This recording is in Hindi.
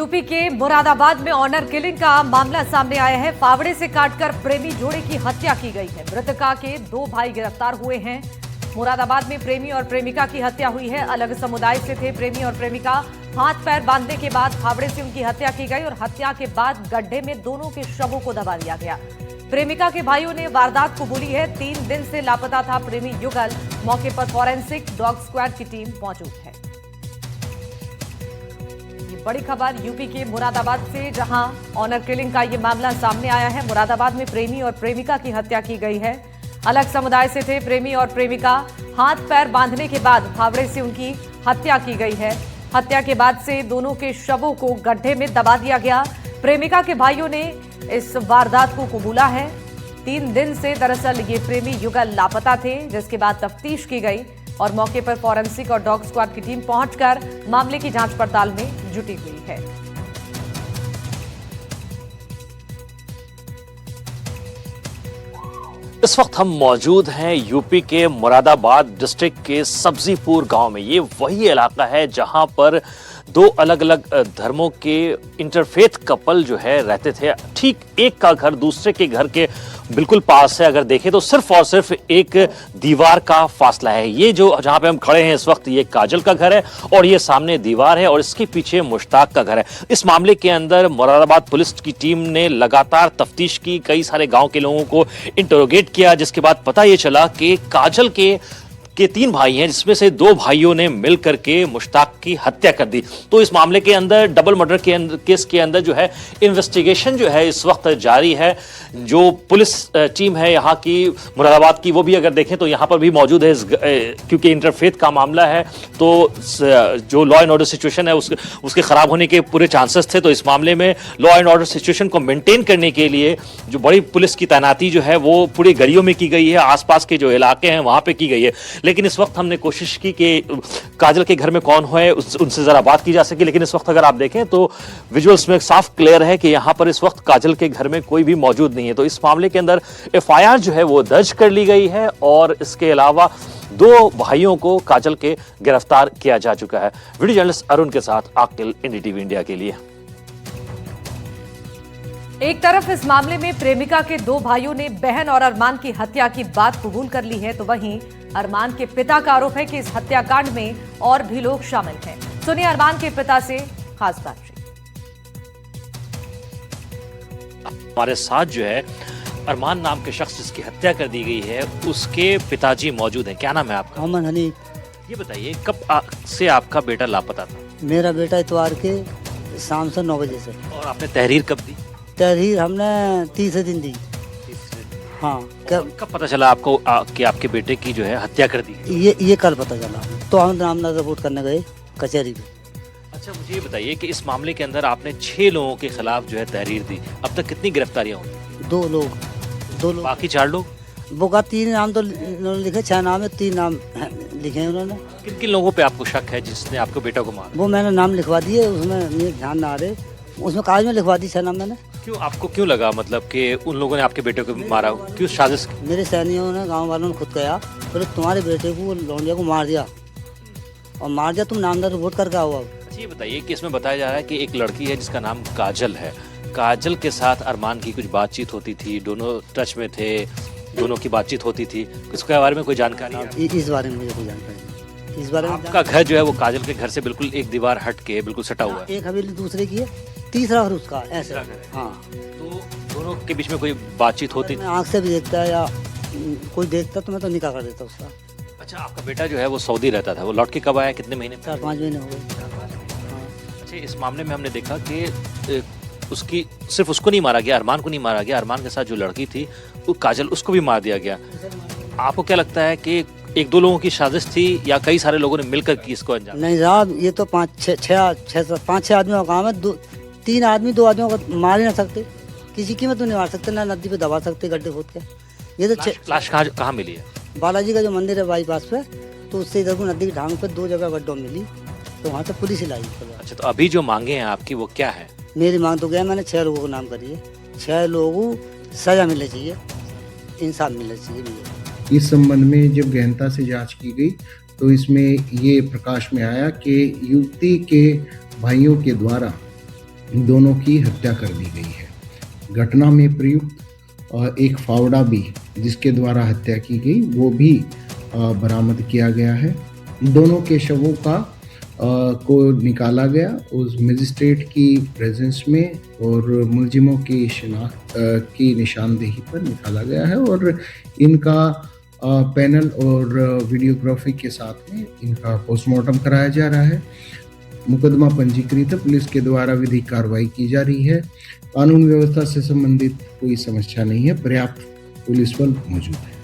यूपी के मुरादाबाद में ऑनर किलिंग का मामला सामने आया है। फावड़े से काटकर प्रेमी जोड़े की हत्या की गई है। मृतका के 2 भाई गिरफ्तार हुए हैं। मुरादाबाद में प्रेमी और प्रेमिका की हत्या हुई है। अलग समुदाय से थे प्रेमी और प्रेमिका। हाथ पैर बांधने के बाद फावड़े से उनकी हत्या की गई और हत्या के बाद गड्ढे में दोनों के शवों को दबा दिया गया। प्रेमिका के भाइयों ने वारदात कबूली है। 3 दिन से लापता था प्रेमी युगल। मौके पर फॉरेंसिक डॉग स्क्वाड की टीम मौजूद है। बड़ी खबर यूपी के मुरादाबाद से, जहां ऑनर किलिंग का ये मामला सामने आया है। मुरादाबाद में प्रेमी और प्रेमिका की हत्या की गई है। अलग समुदाय से थे प्रेमी और प्रेमिका। हाथ पैर बांधने के बाद फावड़े से उनकी हत्या की गई है। हत्या के बाद से दोनों के शवों को गड्ढे में दबा दिया गया। प्रेमिका के भाइयों ने इस वारदात को कबूला है। 3 दिन से दरअसल ये प्रेमी युगल लापता थे, जिसके बाद तफ्तीश की गई और मौके पर फॉरेंसिक और डॉग स्क्वाड की टीम पहुंचकर मामले की जांच पड़ताल में जुटी हुई है। इस वक्त हम मौजूद हैं यूपी के मुरादाबाद डिस्ट्रिक्ट के सब्जीपुर गांव में। ये वही इलाका है जहां पर 2 अलग अलग धर्मों के इंटरफेथ कपल जो है रहते थे। ठीक एक का घर दूसरे के घर के बिल्कुल पास है। अगर देखें तो सिर्फ और सिर्फ एक दीवार का फासला है। ये जो जहां पे हम खड़े हैं इस वक्त, ये काजल का घर है और ये सामने दीवार है और इसके पीछे मुश्ताक का घर है। इस मामले के अंदर मुरादाबाद पुलिस की टीम ने लगातार तफ्तीश की, कई सारे गांव के लोगों को इंटरोगेट किया, जिसके बाद पता ये चला कि काजल के 3 भाई हैं, जिसमें से 2 भाइयों ने मिल करके मुश्ताक की हत्या कर दी। तो इस मामले के अंदर डबल मर्डर के केस के अंदर जो है इन्वेस्टिगेशन जो है इस वक्त जारी है। जो पुलिस टीम है यहाँ की मुरादाबाद की, वो भी अगर देखें तो यहाँ पर भी मौजूद है। क्योंकि इंटरफेथ का मामला है तो जो लॉ एंड ऑर्डर सिचुएशन है उसके खराब होने के पूरे चांसेस थे। तो इस मामले में लॉ एंड ऑर्डर सिचुएशन को मेंटेन करने के लिए जो बड़ी पुलिस की तैनाती जो है वो पूरी गलियों में की गई है, आसपास के जो इलाके हैं वहां पे की गई है। लेकिन इस वक्त हमने कोशिश की कि काजल के घर में कौन है उनसे जरा बात की जा सके। लेकिन इस वक्त अगर आप देखें तो विजुअल्स में साफ क्लियर है कि यहां पर इस वक्त काजल के घर में कोई भी मौजूद नहीं है। तो इस मामले के अंदर एफआईआर जो है वो दर्ज कर ली गई है और इसके अलावा 2 भाइयों को काजल के गिरफ्तार किया जा चुका है। वीडियो जर्नलिस्ट अरुण के साथ आकिल, एनडीटीवी इंडिया के लिए। एक तरफ इस मामले में प्रेमिका के 2 भाइयों ने बहन और अरमान की हत्या की बात कबूल कर ली है, तो वहीं अरमान के पिता का आरोप है कि इस हत्याकांड में और भी लोग शामिल हैं। सुनिए अरमान के पिता से खास बातचीत। हमारे साथ जो है अरमान नाम के शख्स जिसकी हत्या कर दी गई है, उसके पिताजी मौजूद हैं। क्या नाम है आपका? मोहम्मद हनीफ। ये बताइए कब से आपका बेटा लापता था? मेरा बेटा इतवार के शाम से 9 बजे से। और आपने तहरीर कब दी? तहरीर हमने 30 दिन दी। हाँ। कब पता चला आपको कि आपके बेटे की जो है हत्या कर दी? ये कल पता चला। तो हम नामनामा रिपोर्ट करने गए कचहरी में। अच्छा, मुझे ये बताइए कि इस मामले के अंदर आपने 6 लोगों के खिलाफ जो है तहरीर दी। अब तक कितनी गिरफ्तारियां हुई? 2 लोग। बाकी 4 लोग? वो का 3 नाम तो उन्होंने लिखे, 6 नाम है, 3 नाम लिखे हैं उन्होंने। किन किन लोगों पे आपको शक है जिसने आपको बेटा को मारा? वो मैंने नाम लिखवा दिए, उसमें मेरे ध्यान ना आ रहे, उसमें कागज में लिखवा दी 6 नाम मैंने। क्यों लगा मतलब कि उन लोगों ने आपके बेटे को मारा? क्यों साजिश? मेरे सैनिकों ने, गाँव वालों ने खुद कहा बोले तुम्हारे बेटे को लौंडिया को मार दिया और मार दिया, तुम नामदार रिपोर्ट करके आओ। अब अच्छा, ये बताइए कि इसमें बताया जा रहा है कि एक लड़की है जिसका नाम काजल है। काजल के साथ अरमान की कुछ बातचीत होती थी, दोनों टच में थे, दोनों की बातचीत होती थी। इसके बारे में कोई जानकारी है? इस बारे में मुझे कोई जानकारी नहीं। इस बारे में आपका घर जो है वो काजल के घर से बिल्कुल एक दीवार हट के बिल्कुल सटा हुआ है। एक हवेली दूसरे की है, तीसरा घर उसका ऐसे। हाँ। तो दोनों के बीच में कोई बातचीत होती थी? आँख से भी देखता है या कोई देखता तो मैं तो निकाह कर देता उसका। अच्छा, आपका बेटा जो है वो सऊदी रहता था, वो लौट के कब आया? कितने महीने? 4-5 महीने हो गए। अच्छा, इस मामले में हमने देखा कि उसकी सिर्फ उसको नहीं मारा गया, अरमान को नहीं मारा गया, अरमान के साथ जो लड़की थी वो काजल, उसको भी मार दिया गया। आपको क्या लगता है कि 1-2 लोगों की साजिश थी या कई सारे लोगों ने मिलकर की इसको अंजाम? नहीं साहब, ये तो 5-6 आदमियों का काम है। 3 आदमी 2 आदमियों को मार ही ना सकते, किसी कीमत तो नहीं मार सकते, ना नदी पे दबा सकते गड्ढे खोद के। ये तो लाश कहाँ मिली है? बालाजी का जो मंदिर है बाईपास पे, तो उससे इधर को नदी की ढांग पे 2 जगह गड्ढों मिली, तो वहाँ से पुलिस ही लाई। अच्छा, तो अभी जो मांगे हैं आपकी वो क्या है? मेरी मांग तो क्या है, मैंने 6 लोगों को नाम करी है। 6 लोगों को सजा मिलनी चाहिए, इंसाफ मिलना चाहिए मुझे। इस संबंध में जब गहनता से जांच की गई तो इसमें ये प्रकाश में आया कि युवती के भाइयों के द्वारा दोनों की हत्या कर दी गई है। घटना में प्रयुक्त एक फावड़ा भी जिसके द्वारा हत्या की गई वो भी बरामद किया गया है। दोनों के शवों को निकाला गया उस मजिस्ट्रेट की प्रेजेंस में और मुलजिमों की शिनाख्त की निशानदेही पर निकाला गया है और इनका पैनल और वीडियोग्राफी के साथ में इनका पोस्टमार्टम कराया जा रहा है। मुकदमा पंजीकृत है, पुलिस के द्वारा विधिक कार्रवाई की जा रही है। कानून व्यवस्था से संबंधित कोई समस्या नहीं है, पर्याप्त पुलिस बल मौजूद है।